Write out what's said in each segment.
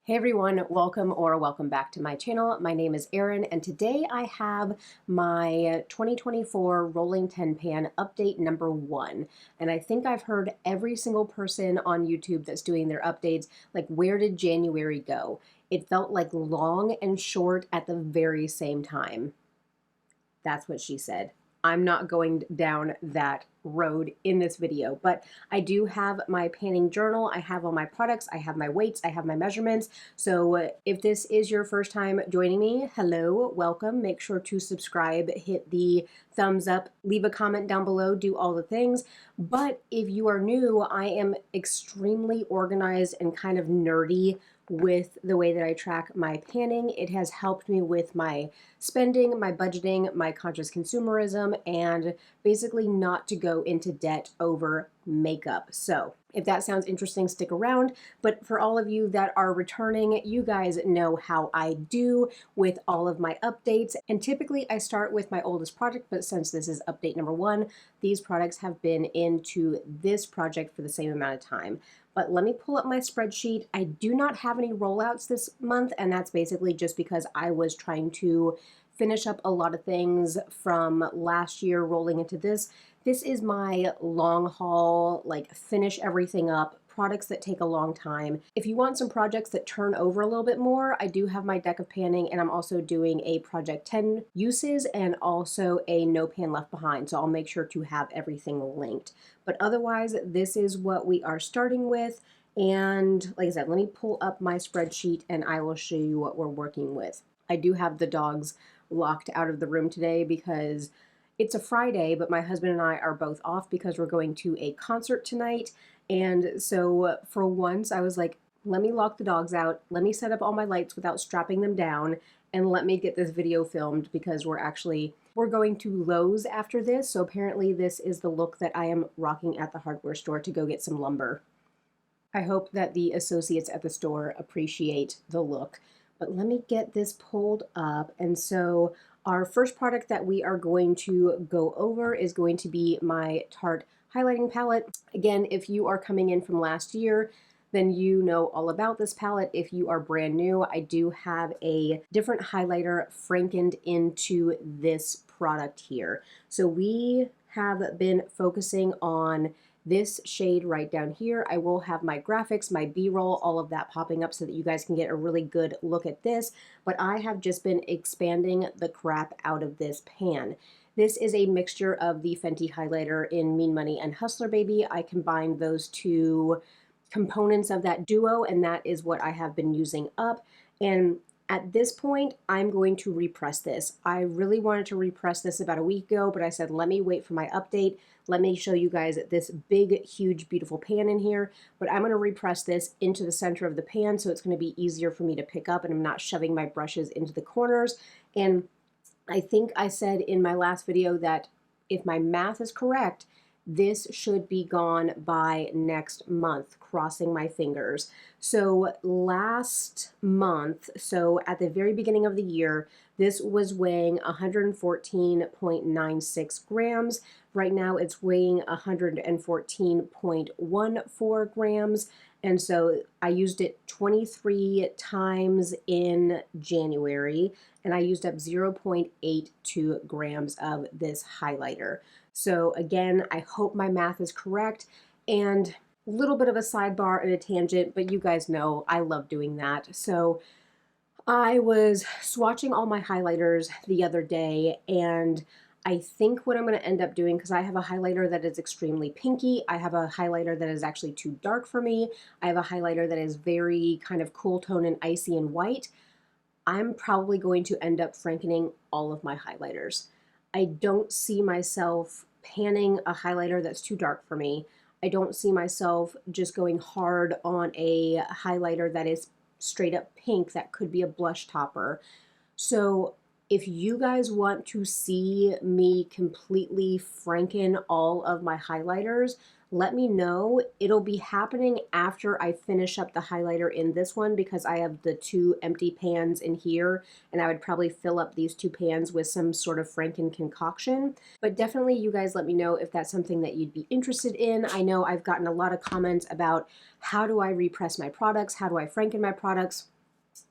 Hey everyone, welcome back to my channel. My name is Erin and today I have my 2024 Rolling 10 Pan update number 1. And I think I've heard every single person on YouTube that's doing their updates, like, where did January go? It felt like long and short at the very same time. That's what she said. I'm not going down that road in this video, but I do have my panning journal. I have all my products, I have my weights, I have my measurements. So if this is your first time joining me, hello, welcome. Make sure to subscribe, hit the thumbs up, leave a comment down below, do all the things. But if you are new, I am extremely organized and kind of nerdy with the way that I track my panning. It has helped me with my spending, my budgeting, my conscious consumerism, and basically not to go into debt over makeup. So if that sounds interesting, stick around. But for all of you that are returning, you guys know how I do with all of my updates. And typically I start with my oldest project, but since this is update number 1, these products have been into this project for the same amount of time. But let me pull up my spreadsheet. I do not have any rollouts this month, and that's basically just because I was trying to finish up a lot of things from last year rolling into this. This is my long haul, like, finish everything up, products that take a long time. If you want some projects that turn over a little bit more, I do have my deck of panning, and I'm also doing a project 10 uses and also a no pan left behind. So I'll make sure to have everything linked. But otherwise, this is what we are starting with. And like I said, let me pull up my spreadsheet and I will show you what we're working with. I do have the dogs locked out of the room today because it's a Friday, but my husband and I are both off because we're going to a concert tonight. And so for once I was like, let me lock the dogs out, let me set up all my lights without strapping them down, and let me get this video filmed because we're going to Lowe's after this. So apparently this is the look that I am rocking at the hardware store to go get some lumber. I hope that the associates at the store appreciate the look. But let me get this pulled up. And so our first product that we are going to go over is going to be my Tarte highlighting palette. Again, if you are coming in from last year, then you know all about this palette. If you are brand new, I do have a different highlighter frankened into this product here. So we have been focusing on this shade right down here. I will have my graphics, my B-roll, all of that popping up so that you guys can get a really good look at this. But I have just been expanding the crap out of this pan. This is a mixture of the Fenty highlighter in Mean Money and Hustler Baby. I combined those two components of that duo, and that is what I have been using up. And at this point, I'm going to repress this. I really wanted to repress this about a week ago, but I said, let me wait for my update. Let me show you guys this big, huge, beautiful pan in here. But I'm going to repress this into the center of the pan so it's going to be easier for me to pick up and I'm not shoving my brushes into the corners. And I think I said in my last video that if my math is correct, this should be gone by next month, crossing my fingers. So last month, so at the very beginning of the year, this was weighing 114.96 grams. Right now it's weighing 114.14 grams. And so I used it 23 times in January, and I used up 0.82 grams of this highlighter. So again, I hope my math is correct, and a little bit of a sidebar and a tangent, but you guys know I love doing that. So I was swatching all my highlighters the other day, and I think what I'm going to end up doing, because I have a highlighter that is extremely pinky, I have a highlighter that is actually too dark for me, I have a highlighter that is very kind of cool tone and icy and white. I'm probably going to end up frankening all of my highlighters. I don't see myself panning a highlighter that's too dark for me. I don't see myself just going hard on a highlighter that is straight up pink that could be a blush topper. So if you guys want to see me completely franken all of my highlighters, let me know. It'll be happening after I finish up the highlighter in this one because I have the 2 empty pans in here, and I would probably fill up these 2 pans with some sort of franken concoction. But definitely you guys let me know if that's something that you'd be interested in. I know I've gotten a lot of comments about how do I repress my products, how do I franken my products.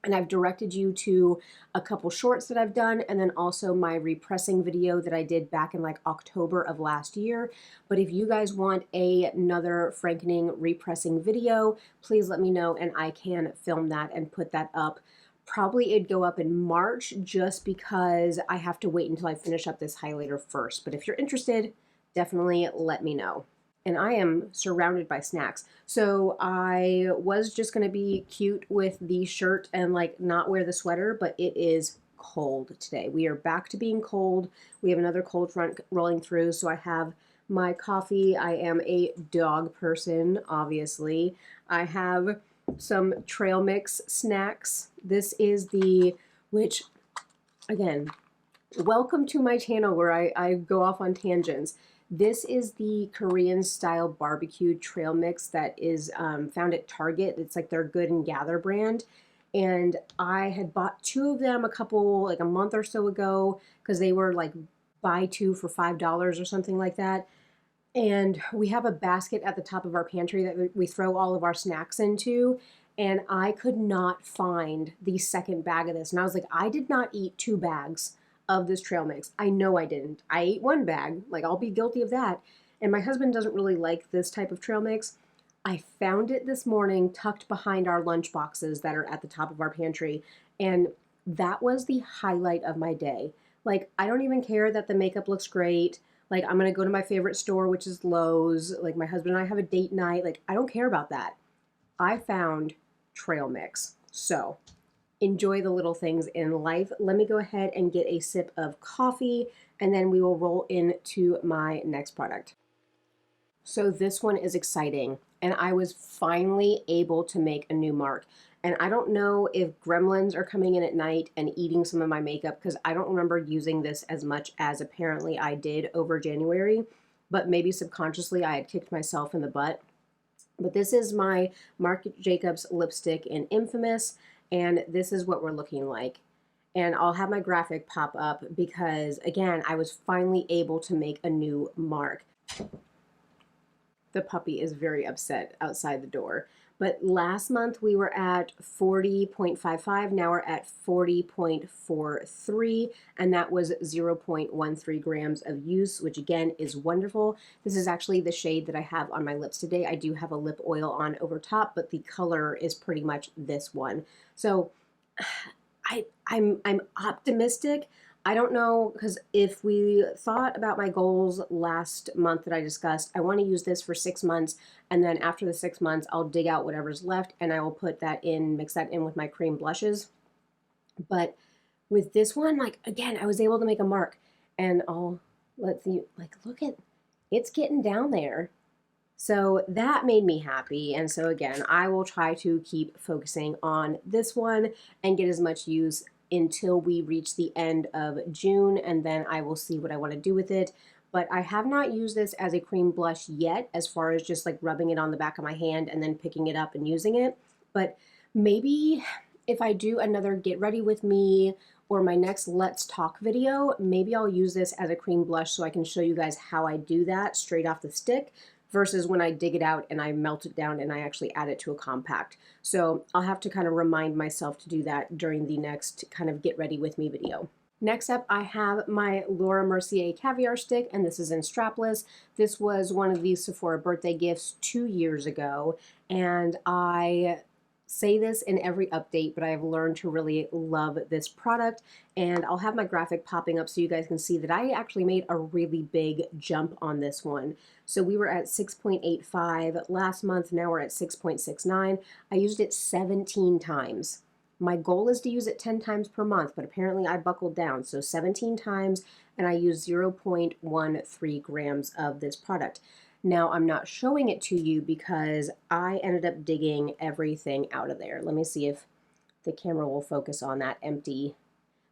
And I've directed you to a couple shorts that I've done, and then also my repressing video that I did back in like October of last year. But if you guys want another Frankening repressing video, please let me know and I can film that and put that up. Probably it'd go up in March just because I have to wait until I finish up this highlighter first. But if you're interested, definitely let me know. And I am surrounded by snacks. So I was just gonna be cute with the shirt and like not wear the sweater, but it is cold today. We are back to being cold. We have another cold front rolling through. So I have my coffee. I am a dog person, obviously. I have some trail mix snacks. This is which again, welcome to my channel where I go off on tangents. This is the Korean style barbecue trail mix that is found at Target. It's like their Good and Gather brand. And I had bought 2 of them like a month or so ago because they were like buy 2 for $5 or something like that. And we have a basket at the top of our pantry that we throw all of our snacks into. And I could not find the second bag of this. And I was like, I did not eat 2 bags of this trail mix. I know I didn't. I ate 1 bag, like I'll be guilty of that. And my husband doesn't really like this type of trail mix. I found it this morning tucked behind our lunch boxes that are at the top of our pantry. And that was the highlight of my day. Like, I don't even care that the makeup looks great. Like, I'm gonna go to my favorite store, which is Lowe's. Like, my husband and I have a date night. Like, I don't care about that. I found trail mix. So enjoy the little things in life. Let me go ahead and get a sip of coffee, and then we will roll into my next product. So this one is exciting, and I was finally able to make a new mark. And I don't know if gremlins are coming in at night and eating some of my makeup, because I don't remember using this as much as apparently I did over January, but maybe subconsciously I had kicked myself in the butt. But this is my Marc Jacobs lipstick in Infamous, and this is what we're looking like. And I'll have my graphic pop up because, again, I was finally able to make a new mark. The puppy is very upset outside the door. But last month we were at 40.55, now we're at 40.43, and that was 0.13 grams of use, which again is wonderful. This is actually the shade that I have on my lips today. I do have a lip oil on over top, but the color is pretty much this one. So I'm optimistic. I don't know, because if we thought about my goals last month that I discussed, I want to use this for 6 months, and then after the 6 months, I'll dig out whatever's left, and I will put that in, mix that in with my cream blushes. But with this one, like, again, I was able to make a mark, and let's see, like, look at, it's getting down there. So that made me happy, and so again, I will try to keep focusing on this one and get as much use until we reach the end of June, and then I will see what I want to do with it. But I have not used this as a cream blush yet, as far as just like rubbing it on the back of my hand and then picking it up and using it. But maybe if I do another get ready with me or my next Let's Talk video, maybe I'll use this as a cream blush so I can show you guys how I do that straight off the stick, versus when I dig it out and I melt it down and I actually add it to a compact. So I'll have to kind of remind myself to do that during the next kind of get ready with me video. Next up, I have my Laura Mercier Caviar Stick, and this is in strapless. This was one of these Sephora birthday gifts 2 years ago, and I say this in every update, but I have learned to really love this product, and I'll have my graphic popping up so you guys can see that I actually made a really big jump on this one. So we were at 6.85 last month, now we're at 6.69. I used it 17 times. My goal is to use it 10 times per month, but apparently I buckled down. So 17 times, and I used 0.13 grams of this product. Now, I'm not showing it to you because I ended up digging everything out of there. Let me see if the camera will focus on that empty.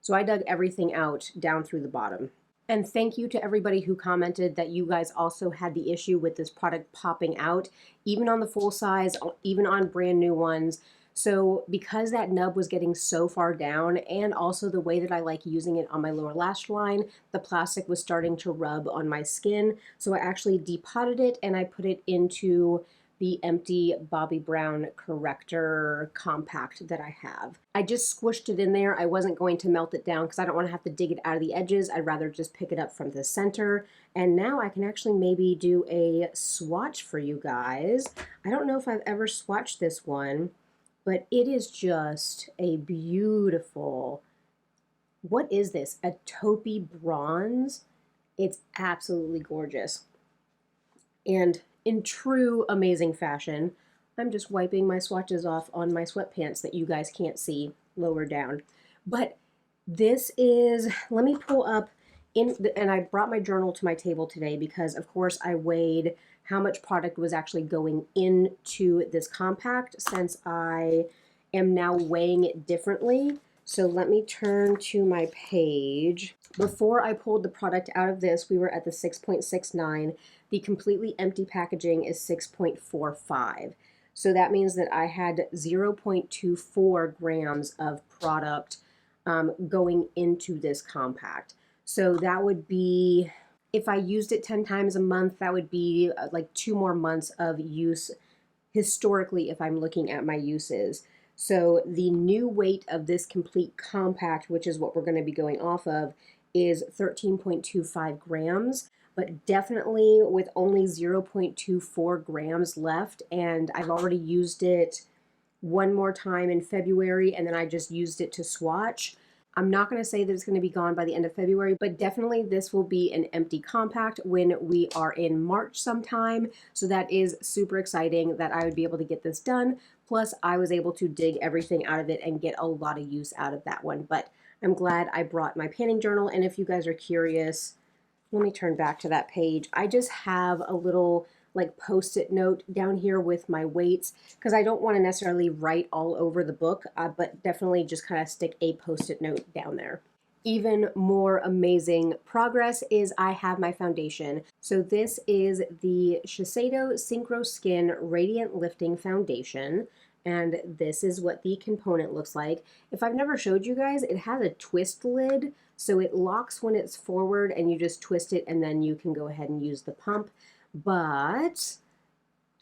So I dug everything out down through the bottom. And thank you to everybody who commented that you guys also had the issue with this product popping out, even on the full size, even on brand new ones. So because that nub was getting so far down, and also the way that I like using it on my lower lash line, the plastic was starting to rub on my skin. So I actually depotted it and I put it into the empty Bobbi Brown corrector compact that I have. I just squished it in there. I wasn't going to melt it down because I don't want to have to dig it out of the edges. I'd rather just pick it up from the center. And now I can actually maybe do a swatch for you guys. I don't know if I've ever swatched this one, but it is just a beautiful, what is this? A taupey bronze. It's absolutely gorgeous. And in true amazing fashion, I'm just wiping my swatches off on my sweatpants that you guys can't see lower down. But this is, let me pull up, and I brought my journal to my table today because, of course, I weighed how much product was actually going into this compact since I am now weighing it differently. So let me turn to my page. Before I pulled the product out of this, we were at the 6.69. The completely empty packaging is 6.45. So that means that I had 0.24 grams of product going into this compact. So that would be, if I used it 10 times a month, that would be like 2 more months of use historically if I'm looking at my uses. So the new weight of this complete compact, which is what we're going to be going off of, is 13.25 grams, but definitely with only 0.24 grams left, and I've already used it one more time in February, and then I just used it to swatch. I'm not going to say that it's going to be gone by the end of February, but definitely this will be an empty compact when we are in March sometime. So that is super exciting that I would be able to get this done. Plus, I was able to dig everything out of it and get a lot of use out of that one. But I'm glad I brought my panning journal. And if you guys are curious, let me turn back to that page. I just have a little like post-it note down here with my weights because I don't want to necessarily write all over the book, but definitely just kind of stick a post-it note down there. Even more amazing progress is I have my foundation. So this is the Shiseido Synchro Skin Radiant Lifting Foundation. And this is what the component looks like. If I've never showed you guys, it has a twist lid. So it locks when it's forward and you just twist it and then you can go ahead and use the pump. But,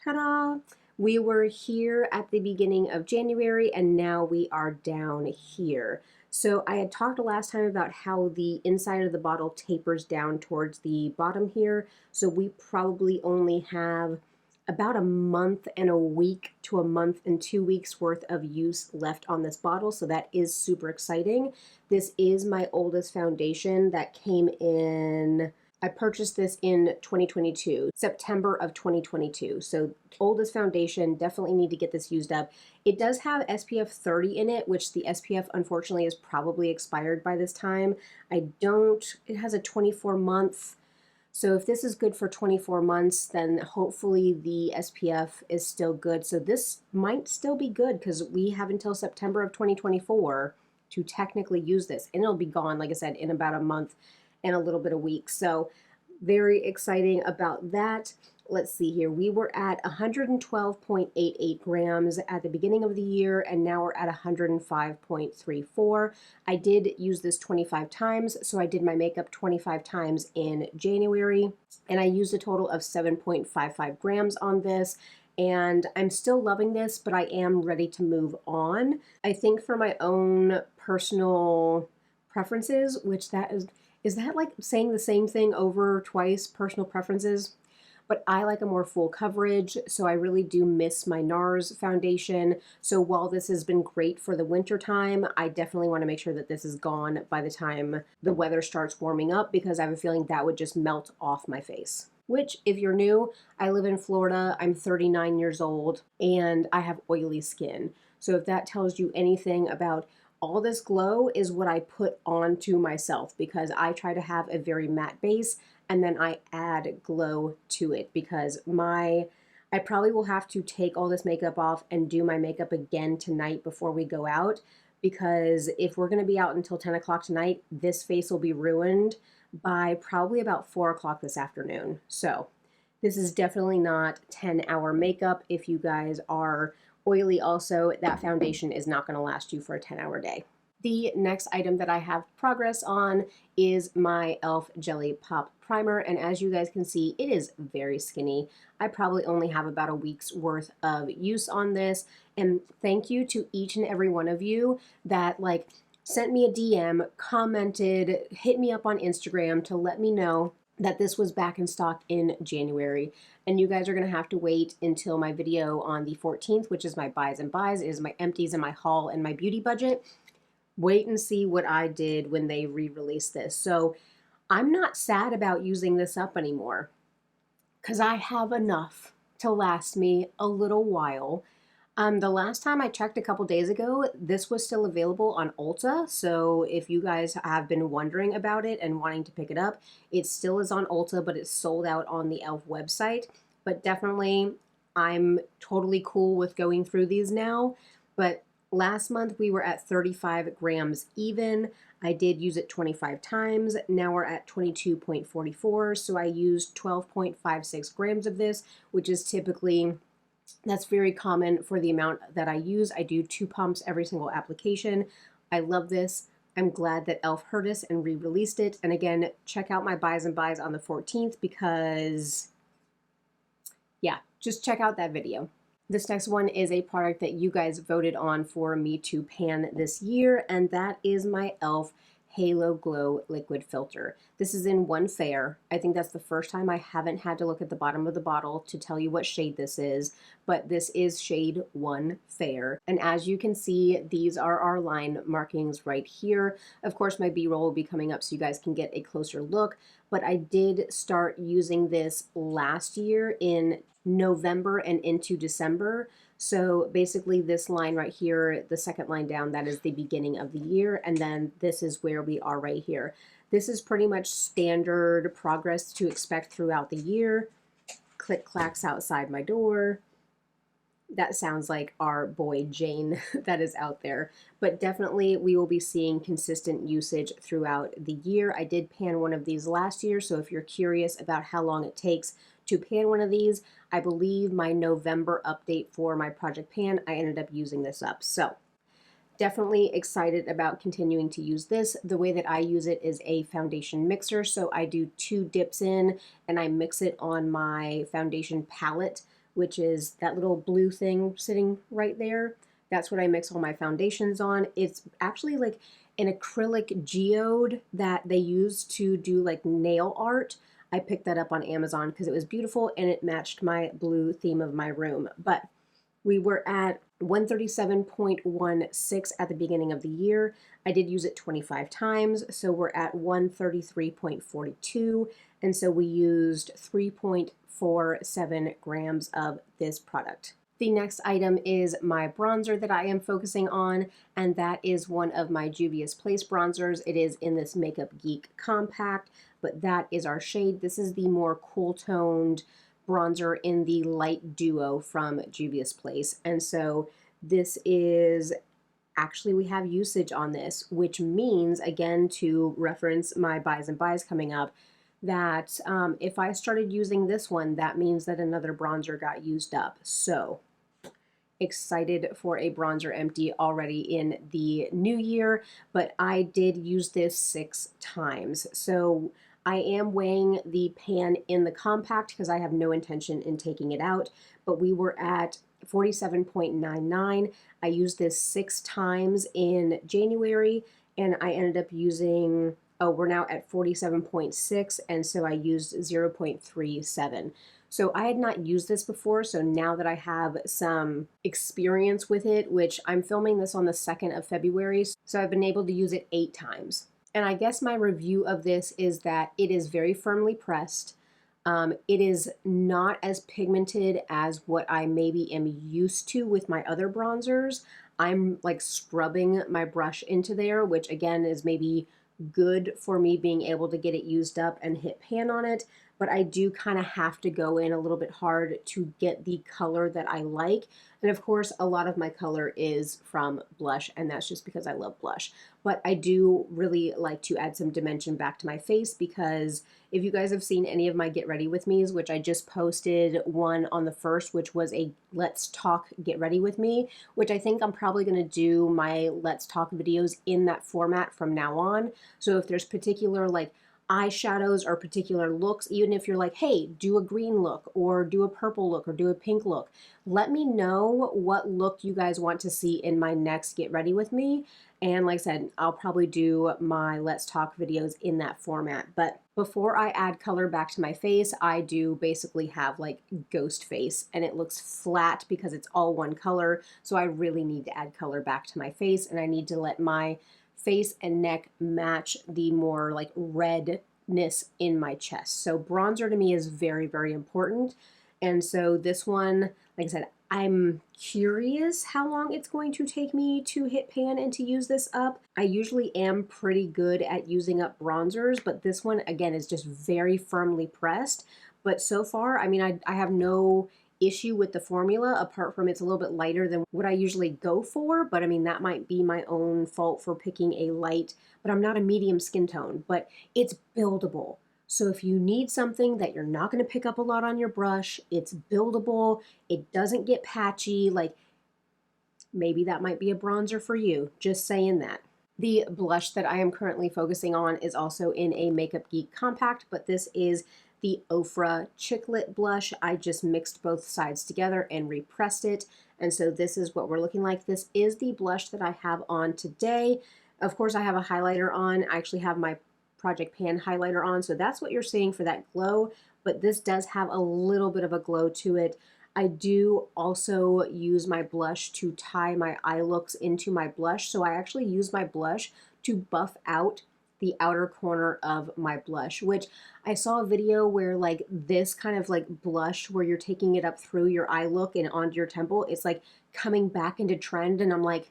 ta-da, we were here at the beginning of January and now we are down here. So I had talked last time about how the inside of the bottle tapers down towards the bottom here. So we probably only have about a month and a week to a month and 2 weeks worth of use left on this bottle. So that is super exciting. This is my oldest foundation that came in, I purchased this in 2022, September of 2022. So oldest foundation, definitely need to get this used up. It does have SPF 30 in it, which the SPF unfortunately is probably expired by this time. It has a 24-month. So if this is good for 24 months, then hopefully the SPF is still good. So this might still be good because we have until September of 2024 to technically use this. And it'll be gone, like I said, in about a month and a little bit of weeks. So very exciting about that. Let's see here. We were at 112.88 grams at the beginning of the year, and now we're at 105.34. I did use this 25 times, so I did my makeup 25 times in January, and I used a total of 7.55 grams on this. And I'm still loving this, but I am ready to move on. I think for my own personal preferences, which is that like saying the same thing over twice, personal preferences? But I like a more full coverage, so I really do miss my NARS foundation. So while this has been great for the winter time, I definitely want to make sure that this is gone by the time the weather starts warming up because I have a feeling that would just melt off my face. Which, if you're new, I live in Florida, I'm 39 years old, and I have oily skin. So if that tells you anything about all this glow is what I put onto myself because I try to have a very matte base and then I add glow to it because I probably will have to take all this makeup off and do my makeup again tonight before we go out because if we're going to be out until 10 o'clock tonight, this face will be ruined by probably about 4 o'clock this afternoon. So this is definitely not 10-hour makeup. If you guys are oily also, that foundation is not going to last you for a 10-hour day. The next item that I have progress on is my e.l.f. Jelly Pop Primer, and as you guys can see, it is very skinny. I probably only have about a week's worth of use on this, and thank you to each and every one of you that like sent me a DM, commented, hit me up on Instagram to let me know that this was back in stock in January. And you guys are going to have to wait until my video on the 14th, which is my buys and buys. It is my empties and my haul and my beauty budget. Wait and see what I did when they re-released this. So I'm not sad about using this up anymore because I have enough to last me a little while. The last time I checked a couple days ago, this was still available on Ulta. So if you guys have been wondering about it and wanting to pick it up, it still is on Ulta, but it's sold out on the e.l.f. website. But definitely, I'm totally cool with going through these now. But last month we were at 35 grams even. I did use it 25 times. Now we're at 22.44. So I used 12.56 grams of this, which is typically, that's very common for the amount that I use. I do 2 pumps every single application. I love this. I'm glad that e.l.f. heard us and re-released it. And again, check out my buys and buys on the 14th because, yeah, just check out that video. This next one is a product that you guys voted on for me to pan this year, and that is my e.l.f. Halo Glow Liquid Filter. This is in 1 Fair. I think that's the first time I haven't had to look at the bottom of the bottle to tell you what shade this is, but this is shade 1 Fair. And as you can see, these are our line markings right here. Of course, my B-roll will be coming up so you guys can get a closer look, but I did start using this last year in November and into December. So basically this line right here, the second line down, that is the beginning of the year. And then this is where we are right here. This is pretty much standard progress to expect throughout the year. Click clacks outside my door. That sounds like our boy Jane that is out there. But definitely we will be seeing consistent usage throughout the year. I did pan one of these last year, so if you're curious about how long it takes to pan one of these, I believe my November update for my project pan, I ended up using this up. So definitely excited about continuing to use this. The way that I use it is a foundation mixer. So I do 2 dips in and I mix it on my foundation palette, which is that little blue thing sitting right there. That's what I mix all my foundations on. It's actually like an acrylic geode that they use to do like nail art. I picked that up on Amazon because it was beautiful and it matched my blue theme of my room. But we were at 137.16 at the beginning of the year. I did use it 25 times, so we're at 133.42, and so we used 3.47 grams of this product. The next item is my bronzer that I am focusing on, and that is one of my Juvia's Place bronzers. It is in this Makeup Geek Compact, but that is our shade. This is the more cool-toned bronzer in the light duo from Juvia's Place. And so this is, actually we have usage on this, which means, again, to reference my buys and buys coming up, that if I started using this one, that means that another bronzer got used up. So excited for a bronzer empty already in the new year, but I did use this 6 times. So I am weighing the pan in the compact because I have no intention in taking it out, but we were at 47.99. I used this 6 times in January, and I ended up using, oh, we're now at 47.6, and so I used 0.37. So I had not used this before, so now that I have some experience with it, which I'm filming this on the 2nd of February, so I've been able to use it 8 times. And I guess my review of this is that it is very firmly pressed. It is not as pigmented as what I maybe am used to with my other bronzers. I'm like scrubbing my brush into there, which again is maybe good for me being able to get it used up and hit pan on it. But I do kind of have to go in a little bit hard to get the color that I like. And of course, a lot of my color is from blush, and that's just because I love blush. But I do really like to add some dimension back to my face, because if you guys have seen any of my Get Ready With Me's, which I just posted one on the 1st, which was a Let's Talk Get Ready With Me, which I think I'm probably going to do my Let's Talk videos in that format from now on. So if there's particular like eyeshadows or particular looks, even if you're like, hey, do a green look or do a purple look or do a pink look, let me know what look you guys want to see in my next Get Ready With Me. And like I said, I'll probably do my Let's Talk videos in that format. But before I add color back to my face, I do basically have like ghost face, and it looks flat because it's all one color. So I really need to add color back to my face, and I need to let my face and neck match the more like redness in my chest. So bronzer to me is very, very important. And so this one, like I said, I'm curious how long it's going to take me to hit pan and to use this up. I usually am pretty good at using up bronzers, but this one, again, is just very firmly pressed. But so far, I mean, I have no issue with the formula, apart from it's a little bit lighter than what I usually go for. But I mean, that might be my own fault for picking a light, but I'm not a medium skin tone, but it's buildable. So if you need something that you're not going to pick up a lot on your brush, it's buildable, it doesn't get patchy, like maybe that might be a bronzer for you. Just saying that. The blush that I am currently focusing on is also in a Makeup Geek compact, but this is the Ofra Chicklet blush. I just mixed both sides together and repressed it, and so this is what we're looking like. This is the blush that I have on today. Of course, I have a highlighter on. I actually have my Project Pan highlighter on, so that's what you're seeing for that glow, but this does have a little bit of a glow to it. I do also use my blush to tie my eye looks into my blush, so I actually use my blush to buff out the outer corner of my blush, which I saw a video where like this kind of like blush where you're taking it up through your eye look and onto your temple, it's like coming back into trend, and I'm like,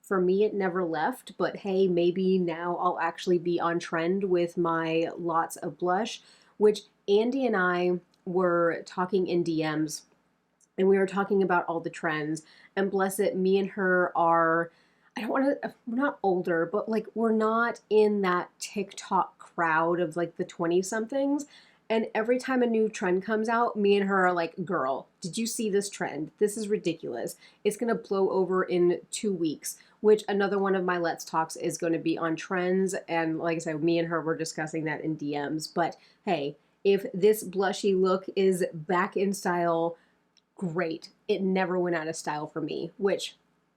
for me, it never left, but hey, maybe now I'll actually be on trend with my lots of blush, which Andy and I were talking in DMs, and we were talking about all the trends, and bless it, me and her are, I don't want to, we're not older, but like we're not in that TikTok crowd of like the 20 somethings. And every time a new trend comes out, me and her are like, girl, did you see this trend? This is ridiculous. It's going to blow over in 2 weeks, which another one of my Let's Talks is going to be on trends. And like I said, me and her were discussing that in DMs. But hey, if this blushy look is back in style, great. It never went out of style for me, which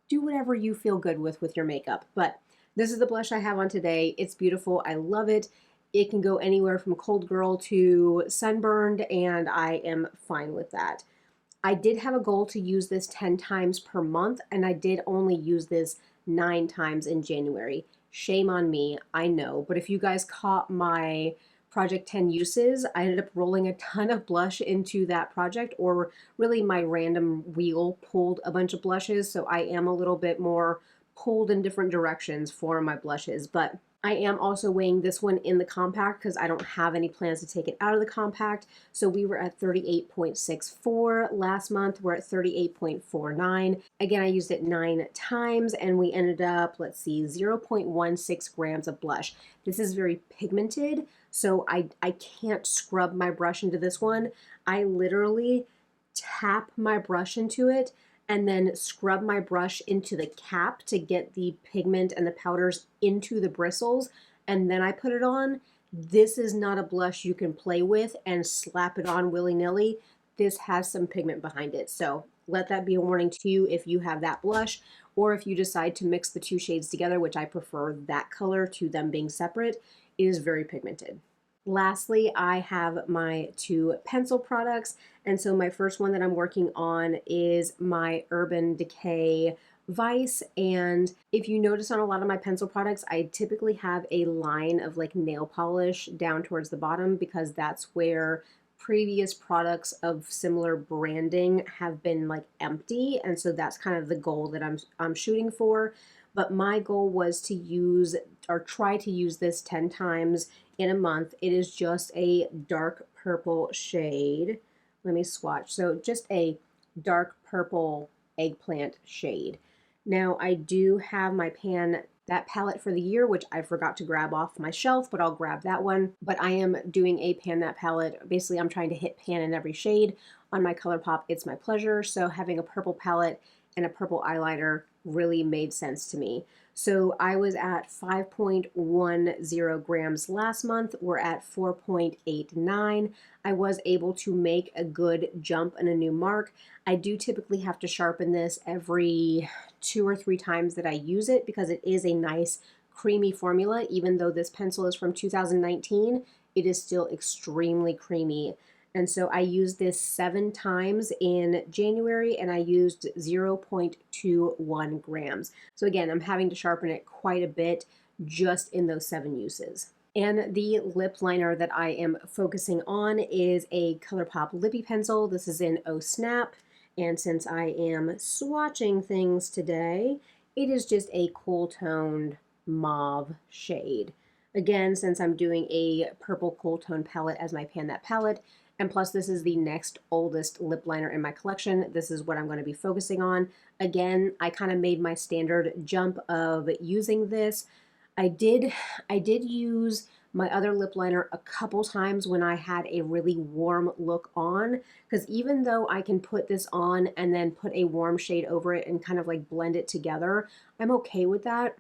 do whatever you feel good with your makeup. But this is the blush I have on today. It's beautiful. I love it. It can go anywhere from cold girl to sunburned, and I am fine with that. I did have a goal to use this 10 times per month, and I did only use this 9 times in January. Shame on me, I know. But if you guys caught my Project 10 uses, I ended up rolling a ton of blush into that project, or really my random wheel pulled a bunch of blushes, so I am a little bit more pulled in different directions for my blushes. But I am also weighing this one in the compact because I don't have any plans to take it out of the compact. So we were at 38.64 last month. We're at 38.49. Again, I used it 9 times and we ended up, let's see, 0.16 grams of blush. This is very pigmented, so I can't scrub my brush into this one. I literally tap my brush into it and then scrub my brush into the cap to get the pigment and the powders into the bristles, and then I put it on. This is not a blush you can play with and slap it on willy-nilly. This has some pigment behind it, so let that be a warning to you if you have that blush, or if you decide to mix the 2 shades together, which I prefer that color to them being separate. It is very pigmented. Lastly, I have my 2 pencil products, and so my first one that I'm working on is my Urban Decay Vice. And if you notice on a lot of my pencil products, I typically have a line of like nail polish down towards the bottom, because that's where previous products of similar branding have been like empty, and so that's kind of the goal that I'm shooting for. But my goal was to use, or try to use, this 10 times in a month. It is just a dark purple shade. Let me swatch. So just a dark purple eggplant shade. Now I do have my pan, that palette for the year, which I forgot to grab off my shelf, but I'll grab that one. But I am doing a pan that palette. Basically, I'm trying to hit pan in every shade on my ColourPop It's My Pleasure. So having a purple palette and a purple eyeliner really made sense to me. So I was at 5.10 grams last month. We're at 4.89. I was able to make a good jump and a new mark. I do typically have to sharpen this every 2 or 3 times that I use it because it is a nice creamy formula. Even though this pencil is from 2019, it is still extremely creamy. And so I used this 7 times in January and I used 0.21 grams. So again, I'm having to sharpen it quite a bit just in those 7 uses. And the lip liner that I am focusing on is a ColourPop Lippy Pencil. This is in Oh Snap. And since I am swatching things today, it is just a cool toned mauve shade. Again, since I'm doing a purple cool tone palette as my Pan That palette, and plus this is the next oldest lip liner in my collection, this is what I'm going to be focusing on. Again, I kind of made my standard jump of using this. I did use my other lip liner a couple times when I had a really warm look on, because even though I can put this on and then put a warm shade over it and kind of like blend it together, I'm okay with that.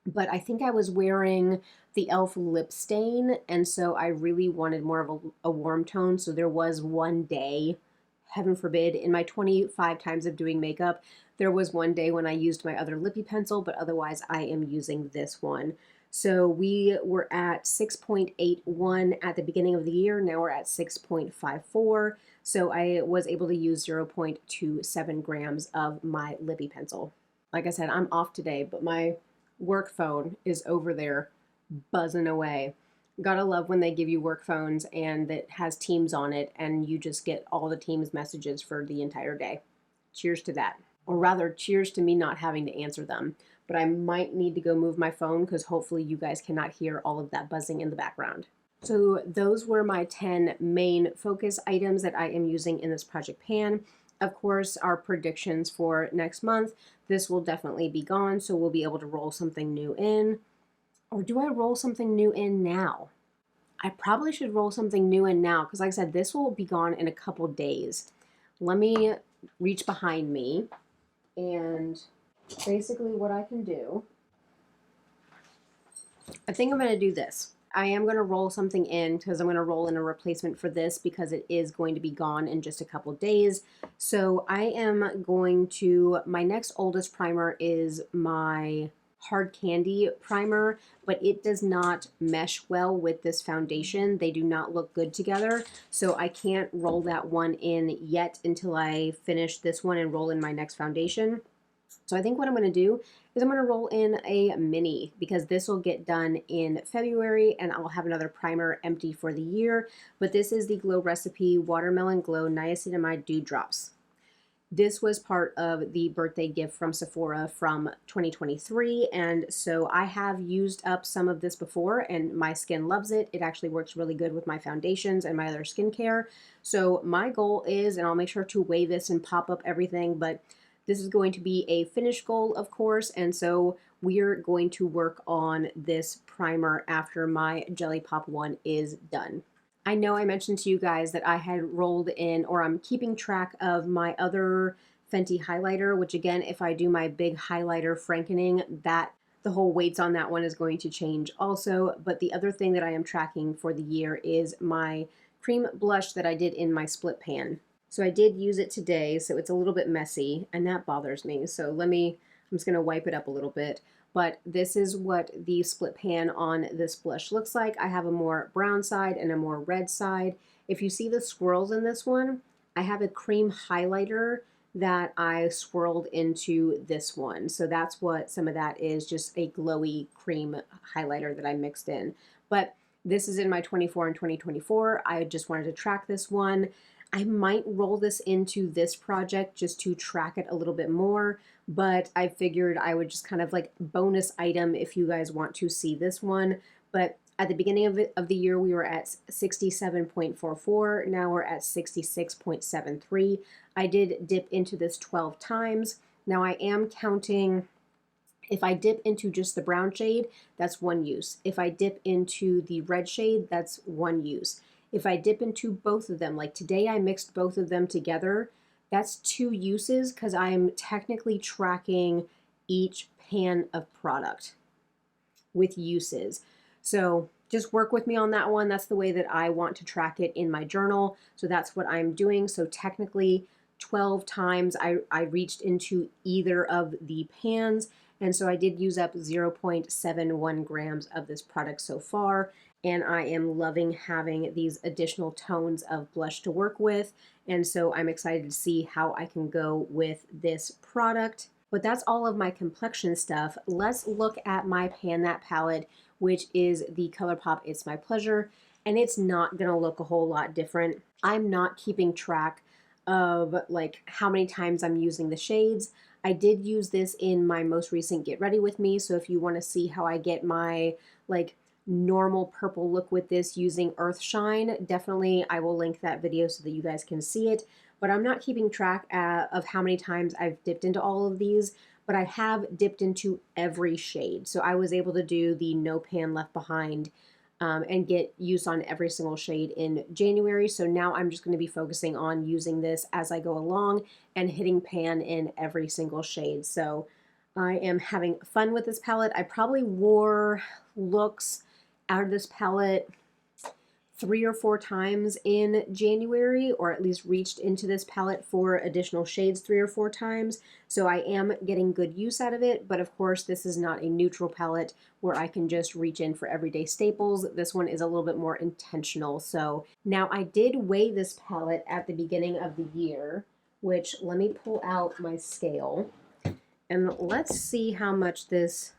But I think I was wearing the e.l.f. lip stain, and so I really wanted more of a warm tone. So there was one day, heaven forbid, in my 25 times of doing makeup, there was one day when I used my other lippy pencil, but otherwise I am using this one. So we were at 6.81 at the beginning of the year. Now we're at 6.54. So I was able to use 0.27 grams of my lippy pencil. Like I said, I'm off today, but my work phone is over there buzzing away. Gotta love when they give you work phones and it has Teams on it and you just get all the Teams messages for the entire day. Cheers to that. Or rather, cheers to me not having to answer them. But I might need to go move my phone because hopefully you guys cannot hear all of that buzzing in the background. So those were my 10 main focus items that I am using in this project pan. Of course, our predictions for next month, this will definitely be gone, so we'll be able to roll something new in. Or do I roll something new in now? I probably should roll something new in now because like I said, this will be gone in a couple days. Let me reach behind me and basically what I can do, I think I'm going to do this. I am going to roll something in because I'm going to roll in a replacement for this because it is going to be gone in just a couple days. So I am going to, my next oldest primer is my Hard Candy primer, but it does not mesh well with this foundation. They do not look good together. So I can't roll that one in yet until I finish this one and roll in my next foundation. So I think what I'm going to do is I'm going to roll in a mini because this will get done in February and I'll have another primer empty for the year. But this is the Glow Recipe Watermelon Glow Niacinamide Dew Drops. This was part of the birthday gift from Sephora from 2023, and so I have used up some of this before and my skin loves it. It actually works really good with my foundations and my other skincare. So my goal is, and I'll make sure to weigh this and pop up everything, but this is going to be a finish goal, of course, and so we're going to work on this primer after my Jelly Pop one is done. I know I mentioned to you guys that I had rolled in, or I'm keeping track of my other Fenty highlighter, which again, if I do my big highlighter frankening, that the whole weights on that one is going to change also. But the other thing that I am tracking for the year is my cream blush that I did in my split pan. So I did use it today, so it's a little bit messy, and that bothers me. So I'm just going to wipe it up a little bit. But this is what the split pan on this blush looks like. I have a more brown side and a more red side. If you see the swirls in this one, I have a cream highlighter that I swirled into this one. So that's what some of that is, just a glowy cream highlighter that I mixed in. But this is in my 24 and 2024. I just wanted to track this one. I might roll this into this project just to track it a little bit more, but I figured I would just kind of like bonus item if you guys want to see this one. But at the beginning of the year, we were at 67.44. Now we're at 66.73. I did dip into this 12 times. Now I am counting, if I dip into just the brown shade, that's 1 use. If I dip into the red shade, that's 1 use. If I dip into both of them, like today I mixed both of them together, that's 2 uses because I'm technically tracking each pan of product with uses. So just work with me on that one. That's the way that I want to track it in my journal. So that's what I'm doing. So technically 12 times I reached into either of the pans. And so I did use up 0.71 grams of this product so far. And I am loving having these additional tones of blush to work with. And so I'm excited to see how I can go with this product. But that's all of my complexion stuff. Let's look at my Pan That palette, which is the ColourPop It's My Pleasure. And it's not gonna look a whole lot different. I'm not keeping track of like how many times I'm using the shades. I did use this in my most recent Get Ready With Me. So if you wanna see how I get my like normal purple look with this using Earth Shine, definitely I will link that video so that you guys can see it. But I'm not keeping track of how many times I've dipped into all of these, but I have dipped into every shade. So I was able to do the No Pan Left Behind and get use on every single shade in January. So now I'm just going to be focusing on using this as I go along and hitting pan in every single shade. So I am having fun with this palette. I probably wore looks out of this palette 3 or 4 times in January, or at least reached into this palette for additional shades 3 or 4 times. So I am getting good use out of it, but of course this is not a neutral palette where I can just reach in for everyday staples. This one is a little bit more intentional. So now I did weigh this palette at the beginning of the year, which let me pull out my scale and let's see how much this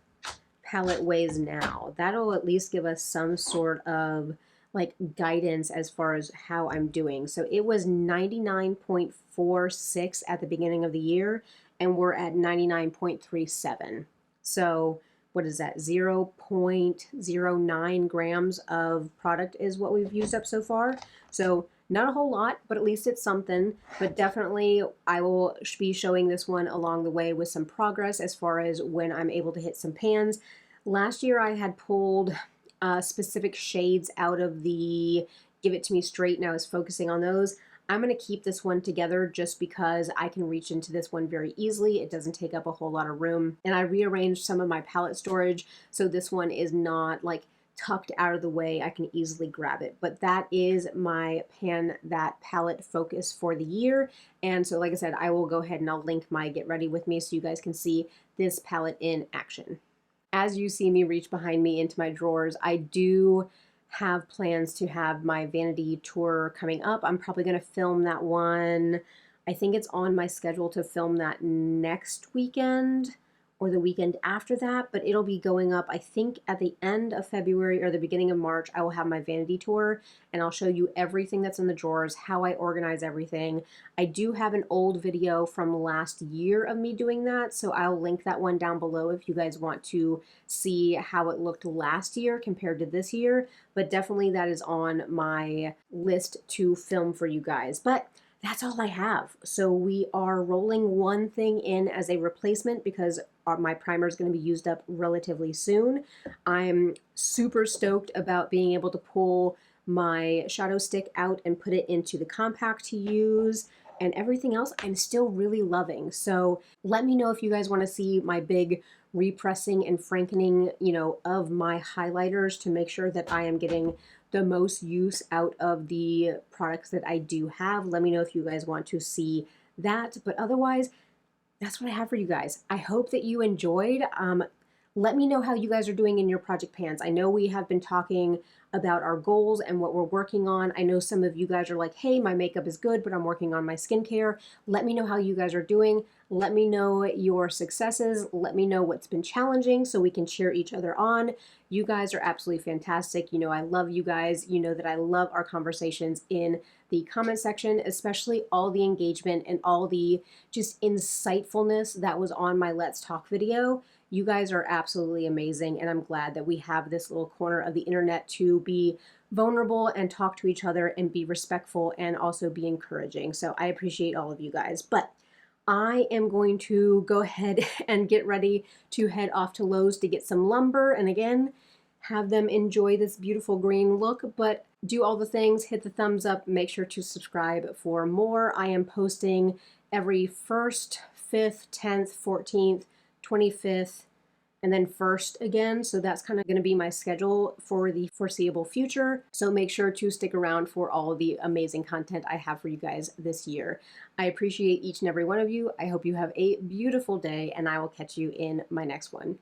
palette weighs now. That'll at least give us some sort of like guidance as far as how I'm doing. So it was 99.46 at the beginning of the year, and we're at 99.37. So what is that? 0.09 grams of product is what we've used up so far. So not a whole lot, but at least it's something. But definitely I will be showing this one along the way with some progress as far as when I'm able to hit some pans. Last year I had pulled specific shades out of the Give It To Me Straight, and I was focusing on those. I'm going to keep this one together just because I can reach into this one very easily. It doesn't take up a whole lot of room. And I rearranged some of my palette storage so this one is not like tucked out of the way. I can easily grab it. But that is my Pan That palette focus for the year. And so like I said, I will go ahead and I'll link my Get Ready With Me so you guys can see this palette in action. As you see me reach behind me into my drawers, I do have plans to have my vanity tour coming up. I'm probably going to film that one. I think it's on my schedule to film that next weekend or the weekend after that, but it'll be going up, I think, at the end of February or the beginning of March. I will have my vanity tour and I'll show you everything that's in the drawers, how I organize everything. I do have an old video from last year of me doing that, so I'll link that one down below if you guys want to see how it looked last year compared to this year, but definitely that is on my list to film for you guys. But that's all I have. So we are rolling one thing in as a replacement because my primer is going to be used up relatively soon. I'm super stoked about being able to pull my shadow stick out and put it into the compact to use, and everything else I'm still really loving. So let me know if you guys want to see my big repressing and frankening, you know, of my highlighters to make sure that I am getting the most use out of the products that I do have. Let me know if you guys want to see that. But otherwise, that's what I have for you guys. I hope that you enjoyed. Let me know how you guys are doing in your project pans. I know we have been talking about our goals and what we're working on. I know some of you guys are like, hey, my makeup is good, but I'm working on my skincare. Let me know how you guys are doing. Let me know your successes. Let me know what's been challenging so we can cheer each other on. You guys are absolutely fantastic. You know, I love you guys. You know that I love our conversations in the comment section, especially all the engagement and all the just insightfulness that was on my Let's Talk video. You guys are absolutely amazing, and I'm glad that we have this little corner of the internet to be vulnerable and talk to each other and be respectful and also be encouraging. So I appreciate all of you guys. But I am going to go ahead and get ready to head off to Lowe's to get some lumber, and again, have them enjoy this beautiful green look. But do all the things, hit the thumbs up, make sure to subscribe for more. I am posting every 1st, 5th, 10th, 14th, 25th, and then 1st again. So that's kind of going to be my schedule for the foreseeable future. So make sure to stick around for all of the amazing content I have for you guys this year. I appreciate each and every one of you. I hope you have a beautiful day, and I will catch you in my next one.